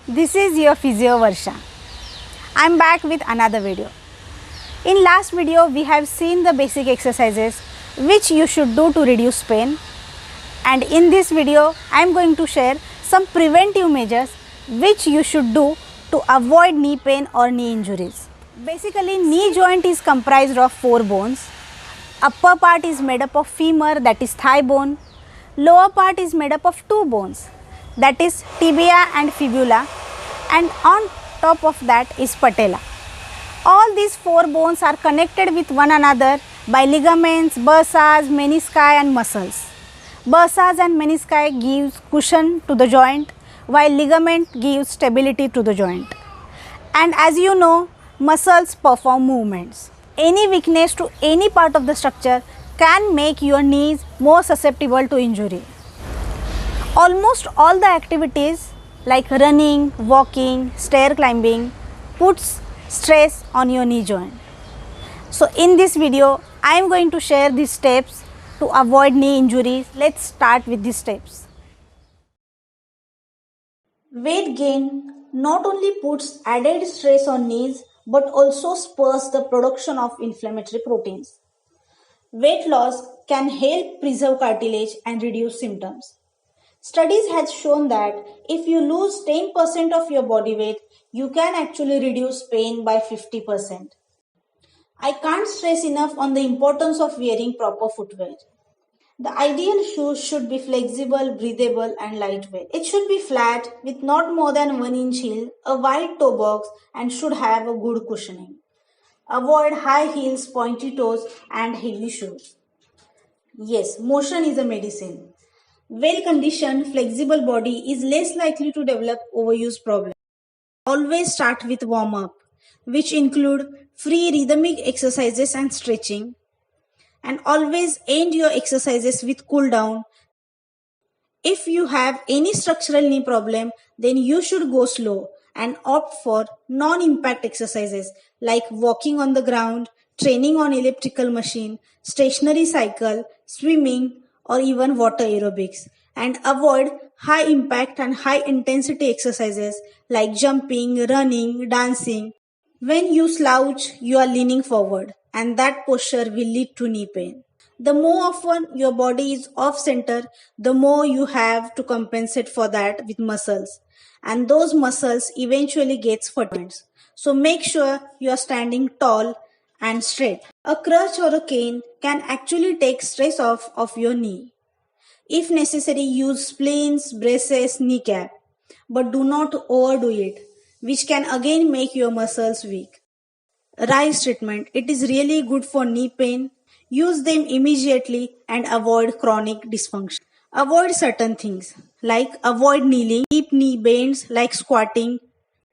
This is your physio Varsha. I am back with another video. In last video we have seen the basic exercises which you should do to reduce pain, and in this video I am going to share some preventive measures which you should do to avoid knee pain or knee injuries. Basically, knee joint is comprised of 4 bones. Upper part is made up of femur, that is thigh bone. Lower part is made up of 2 bones, that is tibia and fibula, and on top of that is patella. All these 4 bones are connected with one another by ligaments, bursas, menisci and muscles. Bursas and menisci gives cushion to the joint, while ligament gives stability to the joint. And as you know, muscles perform movements. Any weakness to any part of the structure can make your knees more susceptible to injury. Almost all the activities like running, walking, stair climbing puts stress on your knee joint. So in this video, I am going to share these steps to avoid knee injuries. Let's start with these steps. Weight gain not only puts added stress on knees but also spurs the production of inflammatory proteins. Weight loss can help preserve cartilage and reduce symptoms. Studies have shown that if you lose 10% of your body weight, you can actually reduce pain by 50%. I can't stress enough on the importance of wearing proper footwear. The ideal shoes should be flexible, breathable and lightweight. It should be flat with not more than 1 inch heel, a wide toe box and should have a good cushioning. Avoid high heels, pointy toes and heavy shoes. Yes, motion is a medicine. Well-conditioned, flexible body is less likely to develop overuse problems. Always start with warm-up, which include free rhythmic exercises and stretching. And always end your exercises with cool down. If you have any structural knee problem, then you should go slow and opt for non-impact exercises like walking on the ground, training on elliptical machine, stationary cycle, swimming or even water aerobics, and avoid high impact and high intensity exercises like jumping, running, dancing. When you slouch, you are leaning forward and that posture will lead to knee pain. The more often your body is off center, the more you have to compensate for that with muscles, and those muscles eventually gets fatigued. So make sure you are standing tall and straight. A crutch or a cane can actually take stress off of your knee. If necessary, use splints, braces, kneecap, but do not overdo it, which can again make your muscles weak. Rise treatment. It is really good for knee pain. Use them immediately and avoid chronic dysfunction. Avoid certain things like avoid kneeling, keep knee bends like squatting,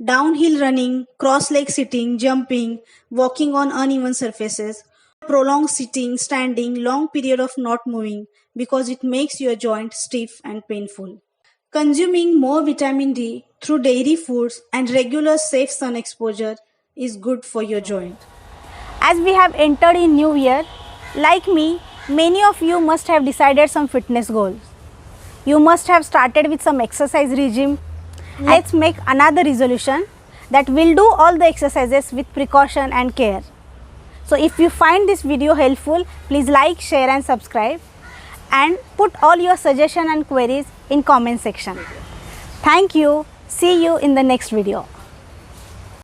downhill running, cross-leg sitting, jumping, walking on uneven surfaces, prolonged sitting, standing, long period of not moving because it makes your joint stiff and painful. Consuming more vitamin D through dairy foods and regular safe sun exposure is good for your joint. As we have entered in new year, like me, many of you must have decided some fitness goals. You must have started with some exercise regime. Let's make another resolution that will do all the exercises with precaution and care. So if you find this video helpful, please like, share and subscribe, and put all your suggestions and queries in comment section. Thank you. See you in the next video.